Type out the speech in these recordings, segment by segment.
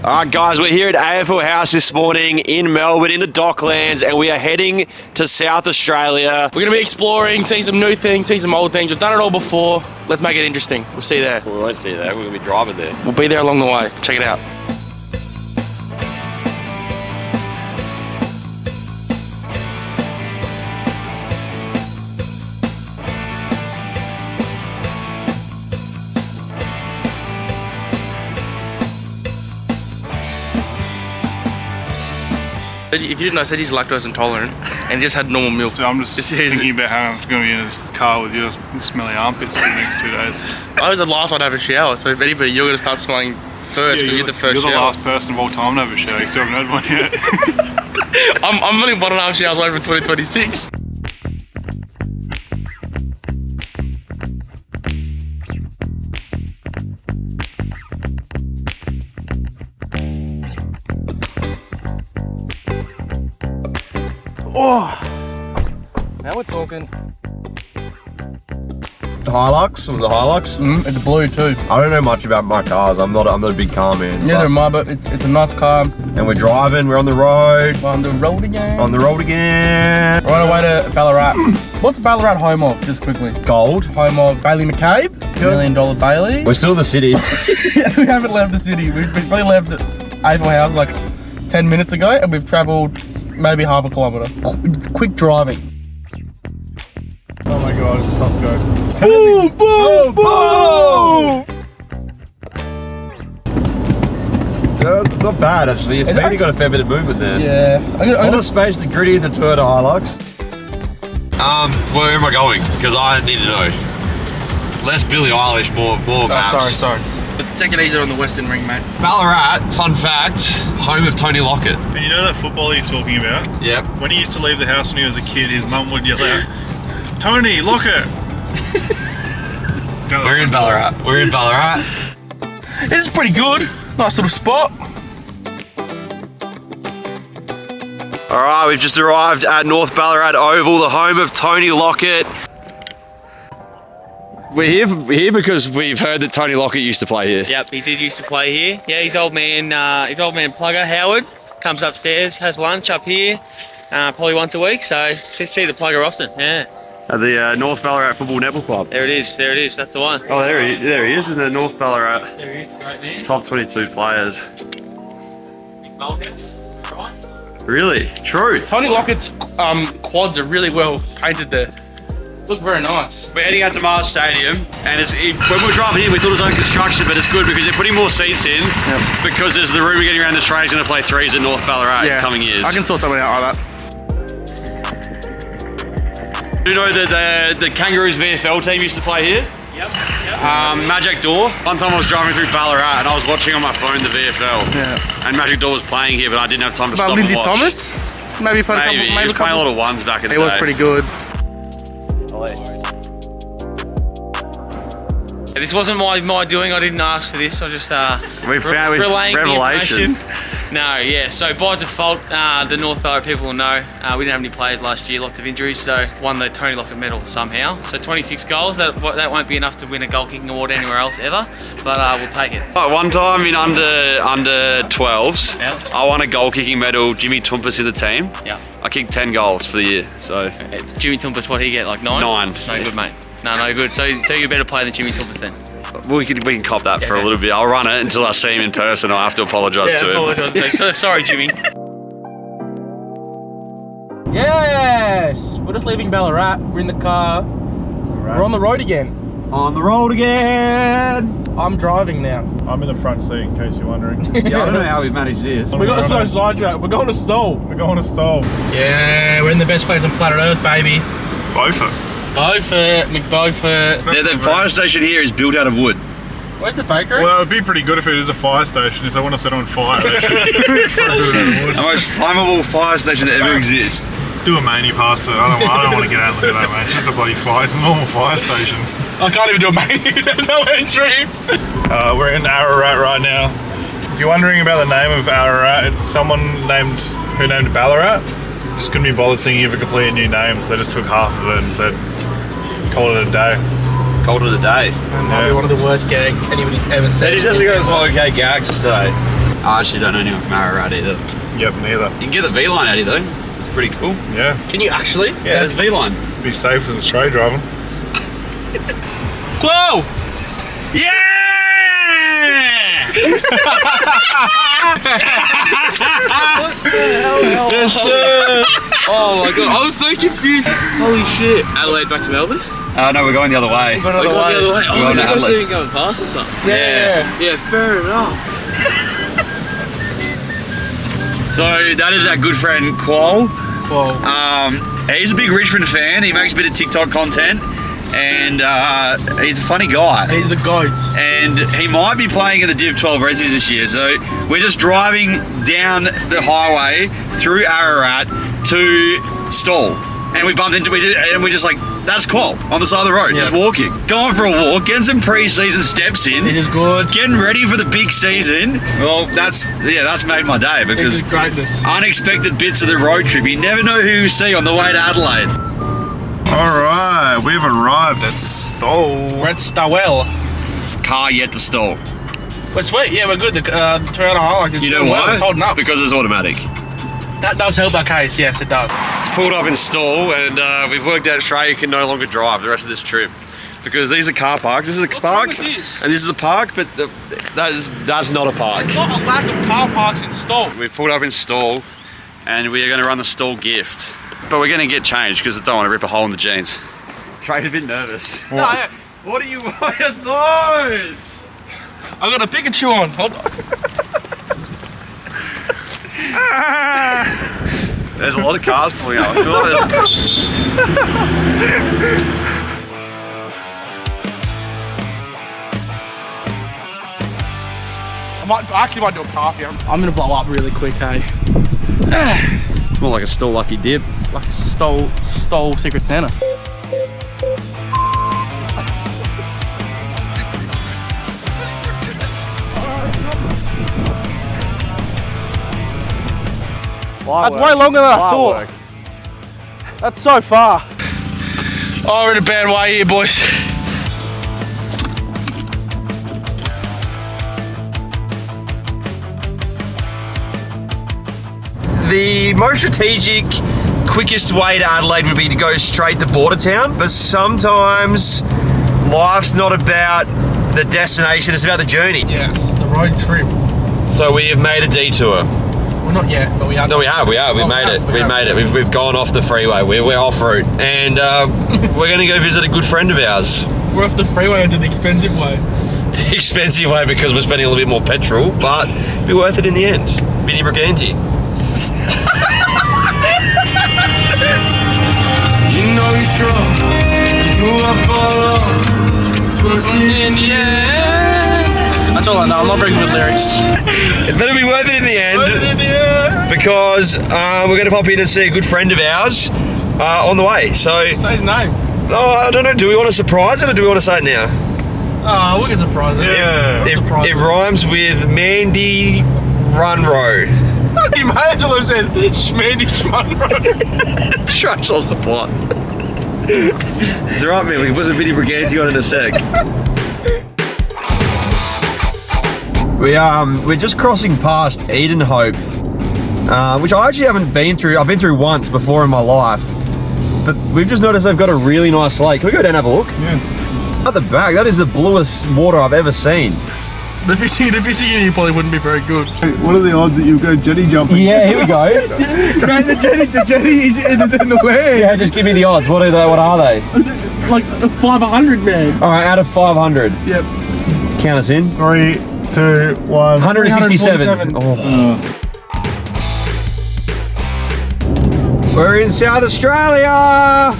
Alright guys, we're here at AFL House this morning in Melbourne, in the Docklands, and we are heading to South Australia. We're going to be exploring, seeing some new things, seeing some old things. We've done it all before. Let's make it interesting. We'll see you there. We won't see that, we're going to be driving there. We'll be there along the way. Check it out. If you didn't know, I said he's lactose intolerant and just had normal milk. So I'm just thinking about how I'm going to be in this car with your smelly armpits for the next 2 days. I was the last one to have a shower, so if anybody, you're going to start smelling first because you're the first shower. You're the last person of all time to have a shower. You still haven't had one yet. I'm only 1.5 showers away from 2026. Oh, now we're talking. The Hilux? Was it Hilux? It's blue too. I don't know much about my cars. I'm not a big car man. Neither am I, but it's a nice car. And we're driving. We're on the road. On the road again. On the road again. We're on our way to Ballarat. What's Ballarat home of? Just quickly. Gold. Home of Bailey McCabe. $1 million Bailey. We're still in the city. Yeah, we haven't left the city. We've probably left the AFL House like 10 minutes ago, and we've travelled maybe half a kilometre. Quick driving. Oh my god, it's Costco. Boom, boom, boom! It's not bad actually. You've actually got a fair bit of movement there. Yeah. A lot of space, the gritty in the Toyota Hilux. Where am I going? Because I need to know. Less Billie Eilish, more maps. Sorry. Take it easy on the Western Ring, mate. Ballarat, fun fact, home of Tony Lockett. And you know that footballer you're talking about? Yep. When he used to leave the house when he was a kid, his mum would yell out, "Tony, Lockett!" We're in Ballarat. We're in Ballarat. This is pretty good. Nice little spot. Alright, we've just arrived at North Ballarat Oval, the home of Tony Lockett. We're here because we've heard that Tony Lockett used to play here. Yep, he did used to play here. Yeah, his old man plugger Howard comes upstairs, has lunch up here, probably once a week. So see the plugger often. Yeah. At the North Ballarat Football Netball Club. There it is. That's the one. Oh, there he is in the North Ballarat. There he is, right there. Top 22 players. Big Mulgets, right? Really? Truth. Tony Lockett's quads are really well painted there. Look very nice. We're heading out to Mars Stadium, and when we were driving in, we thought it was under construction, but it's good because they're putting more seats in. Yep. Because there's the rumour getting around that Australia's going to play threes at North Ballarat in coming years. I can sort something out like that. Do you know that the Kangaroos VFL team used to play here? Yep. Magic Door. One time I was driving through Ballarat and I was watching on my phone the VFL. Yeah. And Magic Door was playing here, but I didn't have time to stop Lindsay and watch. Thomas? Maybe played a couple. He was playing a lot of ones back in the day. He was pretty good. This wasn't my doing. I didn't ask for this. I just we found relaying revelation. The information. No, yeah. So by default, the North Ballarat people will know we didn't have any players last year. Lots of injuries, so won the Tony Lockett medal somehow. So 26 goals. That won't be enough to win a goal kicking award anywhere else ever, but we'll take it. One time in under 12s, Yep. I won a goal kicking medal. Jimmy Toumpas in the team. Yeah. I kicked 10 goals for the year. So Jimmy Toumpas, what he get? Like 9? 9. No good, mate. No good. So you're a better player than Jimmy Toumpas then. we can cop that for a little bit. I'll run it until I see him in person. I'll have to apologise to him. So sorry, Jimmy. Yes! We're just leaving Ballarat. We're in the car. We're on the road again. On the road again! I'm driving now. I'm in the front seat in case you're wondering. Yeah, I don't know how we've managed this. We got so sidetracked. We're going to Stawell. We're going to Stawell. Yeah, we're in the best place on planet Earth, baby. Beaufort. McBeaufort. The fire station here is built out of wood. Where's the bakery? Well, it'd be pretty good if it is a fire station. If they want to set on fire, they should build it out of wood. The most flammable fire station that ever exists. Do a mani pasta. I don't want to get out and look at that, mate. It's just a bloody fire. It's a normal fire station. I can't even do a mani. There's no entry. We're in Ararat right now. If you're wondering about the name of Ararat, it's someone who named Ballarat. Just couldn't be bothered thinking of a completely new name, so they just took half of it and said, call it a day. Called it a day. That might be one of the worst gags anybody's ever said. They just have to go to some okay gags to say. I actually don't know anyone from Ararat either. Yep, neither. You can get the V-line out here though. It's pretty cool. Yeah. Can you actually? Yeah, there's V-line. Be safe with straight driving. Whoa! Yeah! Yes, sir. Oh my god, I was so confused. Holy shit. Adelaide back to Melbourne? No, we're going the other way. We're going the other way. We're Oh, going you to guys Adelaide. see him going past or something? Yeah. Yeah, fair enough. So that is our good friend 𝐂𝐤𝐞𝐤. Whoa. He's a big Richmond fan. He makes a bit of TikTok content, and he's a funny guy. He's the GOAT. And he might be playing in the Div 12 Resies this year. So we're just driving down the highway through Ararat to Stawell, and we bumped into and we're just like, that's 𝐂𝐤𝐞 on the side of the road, just walking, going for a walk, getting some pre-season steps in. It is good. Getting ready for the big season. Well, that's made my day It because is greatness. unexpected bits of the road trip. You never know who you see on the way to Adelaide. Alright, we've arrived at Stawell. We're at Stawell. Car yet to stall. We're sweet. Yeah, we're good. The Toyota Hilux is You know doing well. why? It's holding up. Because it's automatic. That does help our case. Yes, it does. Pulled up in Stawell, and we've worked out Australia can no longer drive the rest of this trip because these are car parks. This is a What's park, wrong with this? and this is a park, but that's not a park. It's not a lack of car parks installed. We've pulled up in Stawell, and we are going to run the Stawell gift, but we're going to get changed because I don't want to rip a hole in the jeans. Trey's a bit nervous. No, yeah. What are you? What are those? I got a Pikachu on. Hold on. There's a lot of cars pulling up. I feel I actually might do a car here. I'm gonna blow up really quick, hey. it's more like a Stawell lucky dip. Like a stole Secret Santa. That's way longer than I thought. That's so far. Oh, we're in a bad way here, boys. The most strategic, quickest way to Adelaide would be to go straight to border town, but sometimes life's not about the destination, it's about the journey. Yes, the road trip. So we have made a detour. Well, not yet, but we are. No, we have. We made it. We've gone off the freeway. We're off route, and we're going to go visit a good friend of ours. We're off the freeway into the expensive way. The expensive way because we're spending a little bit more petrol, but be worth it in the end. Vinny Briganti. You know you're strong. You up all on. In the end. That's all I know. I'm not very good with lyrics. It better be worth it in the end. Because we're going to pop in and see a good friend of ours on the way. So, Say his name. oh, I don't know. Do we want to surprise it or do we want to say it now? Oh, we can surprise it. Yeah. It rhymes with Mandy Runro. You may as well have said Schmandy Schmunro. Shush, lost the plot. It's alright, man. We can put some Vinny Briganti on in a sec. We're just crossing past Edenhope, which I actually haven't been through. I've been through once before in my life, but we've just noticed they've got a really nice lake. Can we go down and have a look? Yeah. At the back, that is the bluest water I've ever seen. The fishing in here probably wouldn't be very good. What are the odds that you go jetty jumping? Yeah, here we go. Man, the jetty is in the way. Yeah, just give me the odds. What are they? Like a 500, man. All right, out of 500. Yep. Count us in. 3, 2, 1. 167. Oh. We're in South Australia.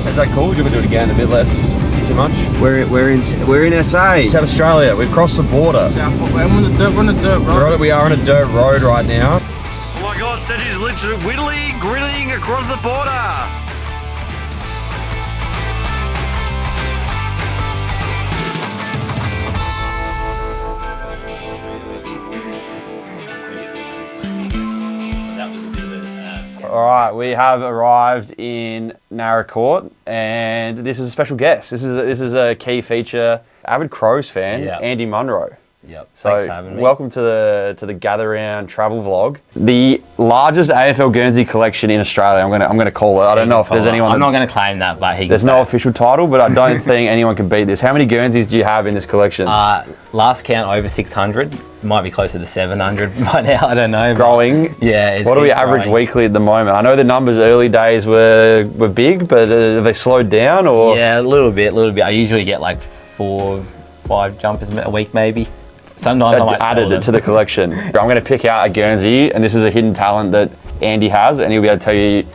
Is that cool? Do you want to do it again a bit less? Too much? We're in SA, South Australia. We've crossed the border. We're on the dirt road. We are on a dirt road right now. Oh my God, Sedgie's literally grilling across the border. All right, we have arrived in Narra Court, and this is a special guest. This is a key feature, avid Crows fan, Yeah. Andy Munro. Yep. So Thanks for having me. welcome to the Gather Round travel vlog. The largest AFL Guernsey collection in Australia. I'm gonna call it. I don't know if there's anyone. I'm not going to claim that, but There's no official title, but I don't think anyone can beat this. How many Guernseys do you have in this collection? Last count over 600. Might be closer to 700 by now. I don't know. Growing. Yeah. What do we average growing. weekly at the moment? I know the numbers early days were big, but have they slowed down or? Yeah, a little bit. I usually get like 4, 5 jumpers a week, maybe. Sometimes I might added it to the collection. I'm going to pick out a Guernsey, and this is a hidden talent that Andy has, and he'll be able to tell you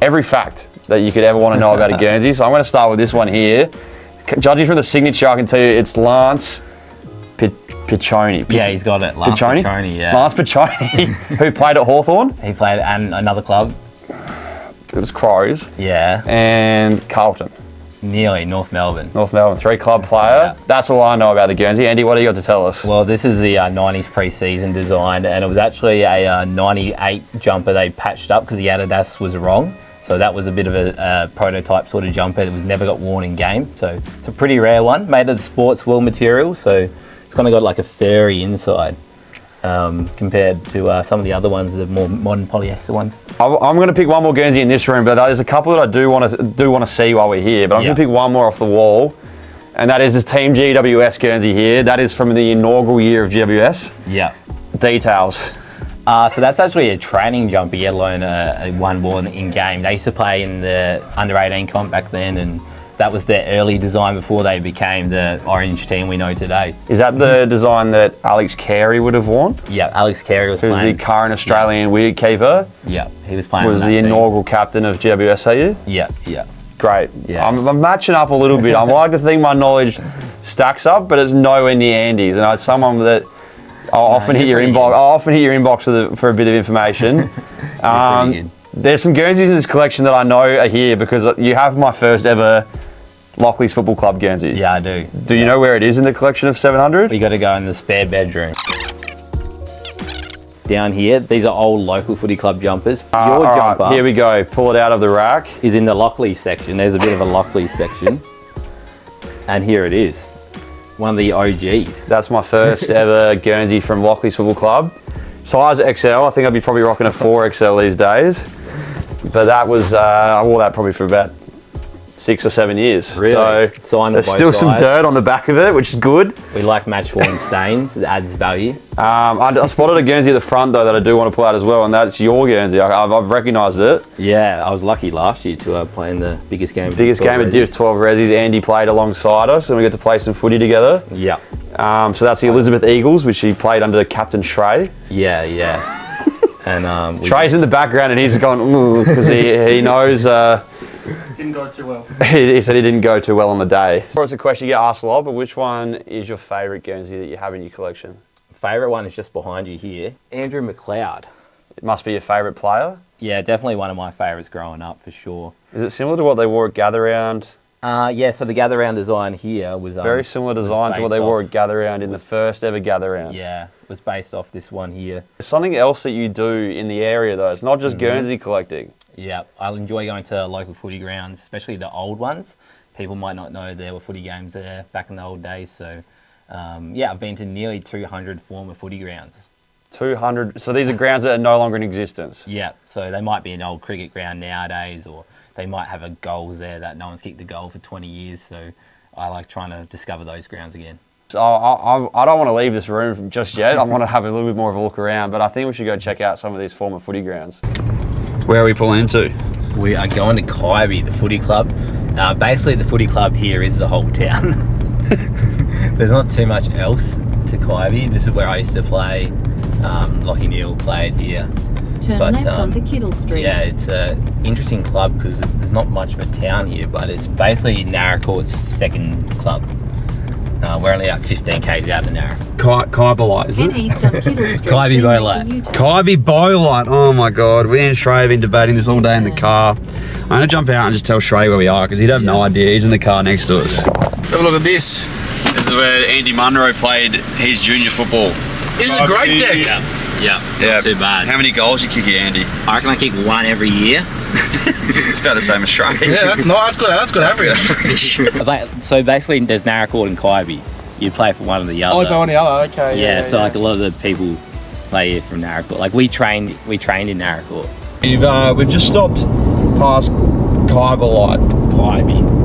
every fact that you could ever want to know about a Guernsey. So I'm going to start with this one here. Judging from the signature, I can tell you it's Lance Piccioni. Yeah, he's got it. Lance Piccioni, yeah. Lance Piccioni, who played at Hawthorn. He played at another club. It was Crows. Yeah. And Carlton. Nearly, North Melbourne. 3-club player. Yeah. That's all I know about the Guernsey. Andy, what do you got to tell us? Well, this is the 90s pre-season design, and it was actually a 98 jumper they patched up because the Adidas was wrong. So that was a bit of a prototype sort of jumper that was never got worn in game. So it's a pretty rare one, made of the sports wool material. So it's kind of got like a furry inside compared to some of the other ones, the more modern polyester ones. I'm going to pick one more Guernsey in this room, but there's a couple that I do want to see while we're here. But I'm going to pick one more off the wall, and that is this Team GWS Guernsey here. That is from the inaugural year of GWS. Yeah. Details. So that's actually a training jumper, let alone a one worn in game. They used to play in the under 18 comp back then, and that was their early design before they became the orange team we know today. Is that the design that 𝐒𝐴𝐿𝐸 would have worn? Yeah, 𝐒𝐴𝐿𝐸 was playing. Who's the current Australian wicket keeper? Yeah, he was playing. Was on the that team. inaugural captain of GWS that year? Yeah. Great. Yeah. I'm matching up a little bit. I like to think my knowledge stacks up, but it's nowhere near Andy's. And it's someone that I'll often hit your inbox. I'll often hit your inbox for a bit of information. There's some Guernseys in this collection that I know are here because you have my first ever Lockleys Football Club Guernsey. Yeah, I do. Do you know where it is in the collection of 700? We got to go in the spare bedroom. Down here, these are old local footy club jumpers. Your jumper, here we go. Pull it out of the rack. is in the Lockleys section. There's a bit of a Lockleys section. And here it is. One of the OGs. That's my first ever Guernsey from Lockleys Football Club. Size XL. I think I'd be probably rocking a 4XL these days. But that was, I wore that probably for about 6 or 7 years. Really? So there's still some dirt on the back of it, which is good. We like match worn stains. It adds value. I spotted a Guernsey at the front though that I do want to pull out as well, and that's your Guernsey. I've recognised it. Yeah, I was lucky last year to play in the biggest game. Biggest game of Div 12 Resies. Andy played alongside us, and we got to play some footy together. Yeah. So that's the Elizabeth Eagles, which he played under Captain Shrey. Yeah. And Shrey's in the background, and he's going ooh because he knows. Didn't go too well. He said he didn't go too well on the day. It's a question you get asked a lot, but which one is your favourite Guernsey that you have in your collection? Favourite one is just behind you here. Andrew McLeod. It must be your favourite player. Yeah, definitely one of my favourites growing up for sure. Is it similar to what they wore at Gather Round? Yeah, so the Gather Round design here was Very similar design to what they wore at Gather Round in the first ever Gather Round. Yeah, was based off this one here. There's something else that you do in the area though. It's not just Guernsey collecting. Yeah, I enjoy going to local footy grounds, especially the old ones. People might not know there were footy games there back in the old days. So, yeah, I've been to nearly 200 former footy grounds. 200. So these are grounds that are no longer in existence. Yeah, so they might be an old cricket ground nowadays, or they might have a goals there that no one's kicked a goal for 20 years. So I like trying to discover those grounds again. So I don't want to leave this room just yet. I want to have a little bit more of a look around, but I think we should go check out some of these former footy grounds. Where are we pulling into? We are going to 𝐒𝐞𝐞𝐲, the footy club. Basically, the footy club here is the whole town. There's not too much else to 𝐒𝐞𝐞𝐲. This is where I used to play. Lockie Neal played here. Turn left onto Kittle Street. Yeah, it's an interesting club because there's not much of a town here, but it's basically Narracourt's second club. We're only like 15 k's out of Narra. 𝐒𝐴𝐿𝐸, is Head it? east on Kittle Street. 𝐒𝐿𝐸. 𝐒𝐿𝐸. Oh my God, we and Shrey have been debating this all day in the car. I'm gonna jump out and just tell Shrey where we are because he'd have no idea. He's in the car next to us. Have a look at this. This is where Andy Munro played his junior football. This is a great deck. Yeah, not too bad. How many goals you kick here, Andy? I reckon I kick one every year. It's about the same as Shrey. Yeah, that's good average. So basically there's Narracourt and 𝐒𝐞𝐲. you play for one or the other. Oh, go on the other. Okay. Yeah, so like a lot of the people play here from Naracoorte. Like we trained in Naracoorte. We've just stopped past 𝐒𝐿𝐵 Bowlight.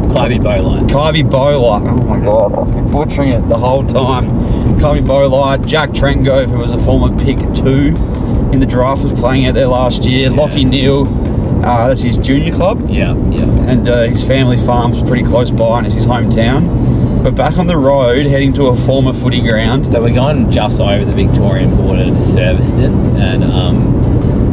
𝐒𝐿𝐵 Bowlight. Oh my god, I've been butchering it the whole time. 𝐒𝐿𝐵 Bowlight. Jack Trengove, who was a former pick 2 in the draft, was playing out there last year. Yeah. Lockie Neal, that's his junior club. Yeah. And his family farm's pretty close by and it's his hometown. But back on the road, heading to a former footy ground. So we're going just over the Victorian border to Surveston, and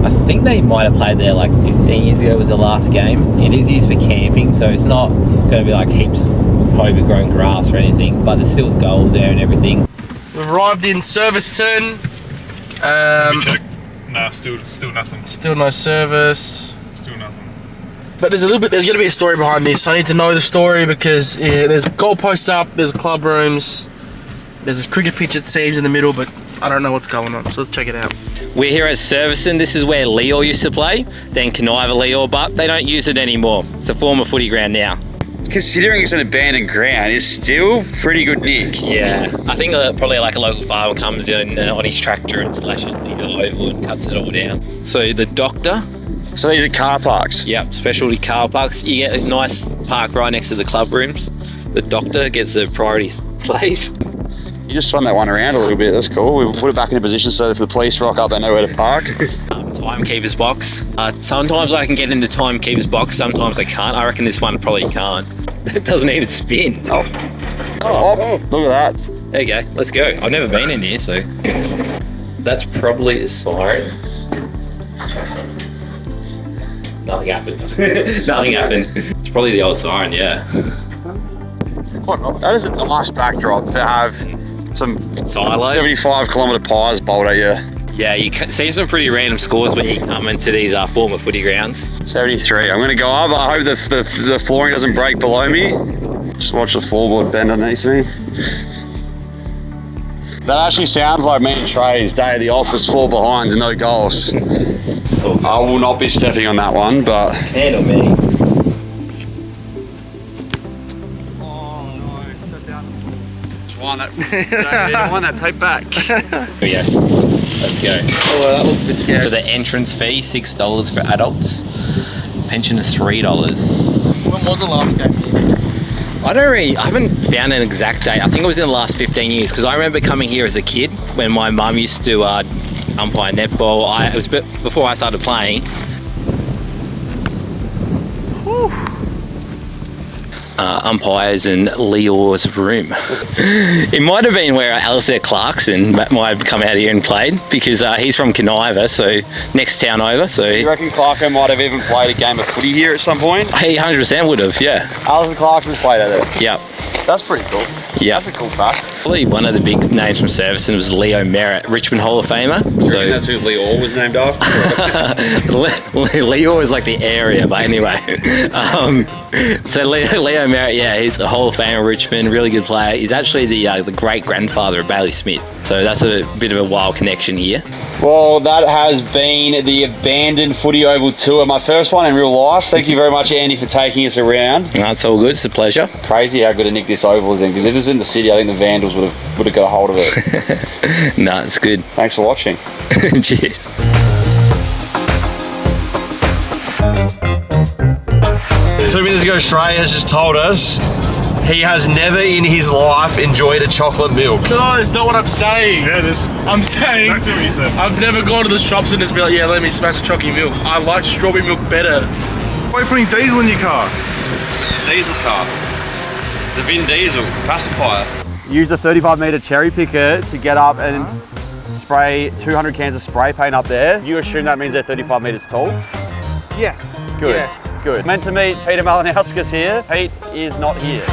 I think they might have played there like 15 years ago was the last game. It is used for camping, so it's not going to be like heaps of overgrown grass or anything, but there's still goals there and everything. We've arrived in Surveston. Nah, still nothing. Still no service. Still nothing. But there's going to be a story behind this. I need to know the story because there's goalposts up, there's club rooms, there's a cricket pitch it seems in the middle, but I don't know what's going on, so let's check it out. We're here at Surveston. This is where 𝐿𝐵 used to play, then 𝐤𝐴𝐿, but they don't use it anymore. It's a former footy ground now. Considering it's an abandoned ground, it's still pretty good nick. Yeah, I think probably like a local farmer comes in on his tractor and slashes the oval and cuts it all down. So the Doctor. So these are car parks. Yep, specialty car parks. You get a nice park right next to the club rooms. The Doctor gets the priority place. You just spun that one around a little bit, that's cool. We put it back in a position so if the police rock up, they know where to park. Timekeeper's box. Sometimes I can get into timekeeper's box, sometimes I can't. I reckon this one probably can't. It doesn't even spin. Oh, look at that. There you go, let's go. I've never been in here, so. That's probably a siren. Nothing happened. Nothing happened. It's probably the old siren, yeah. That is a nice backdrop to have some Silo. 75-kilometre pies bowled at you. Yeah, you can see some pretty random scores when you come into these former footy grounds. 73. I'm going to go up. I hope the flooring doesn't break below me. Just watch the floorboard bend underneath me. That actually sounds like me and Trey's day at the office, 4 behinds, no goals. I will not be stepping on that one, but... And on me. Oh no, that's out. One that tape back. Oh yeah, let's go. Oh, well, that looks a bit scary. So the entrance fee, $6 for adults. Pension is $3. When was the last game? I haven't found an exact date. I think it was in the last 15 years because I remember coming here as a kid when my mum used to umpire netball. It was before I started playing. Umpires in 𝐿𝐴's room. It might have been where Alistair Clarkson might have come out here and played because he's from 𝐤𝐿, so next town over. So You reckon Clarko might have even played a game of footy here at some point? he 100% would have, yeah. Alistair Clarkson's played at it. Yep. That's pretty cool. Yeah. That's a cool fact. Probably one of the big names from Surveston was Leo Merritt, Richmond Hall of Famer. So That's who Leo was named after. Leo is like the area, but anyway. So Leo Merritt, yeah, he's a Hall of Famer, Richmond, really good player. He's actually the great grandfather of Bailey Smith. So that's a bit of a wild connection here. Well, that has been the abandoned footy oval tour, my first one in real life. Thank you very much, Andy, for taking us around. That's all good. It's a pleasure. Crazy how good a nick this oval is in, because if it was in the city, I think the Vandals would have got a hold of it. No, it's good. Thanks for watching. Cheers. 2 minutes ago, Trey has just told us he has never in his life enjoyed a chocolate milk. No, it's not what I'm saying. Yeah, it is. I'm saying Exactly what you said. I've never gone to the shops and just be like, yeah, let me smash a chocolate milk. I like strawberry milk better. Why are you putting diesel in your car? Diesel car. It's a Vin Diesel pacifier. Use a 35-metre cherry picker to get up and spray 200 cans of spray paint up there. You assume that means they're 35 metres tall? Yes. Good. Yes. Good. Meant to meet Peter Malinauskas here. Pete is not here.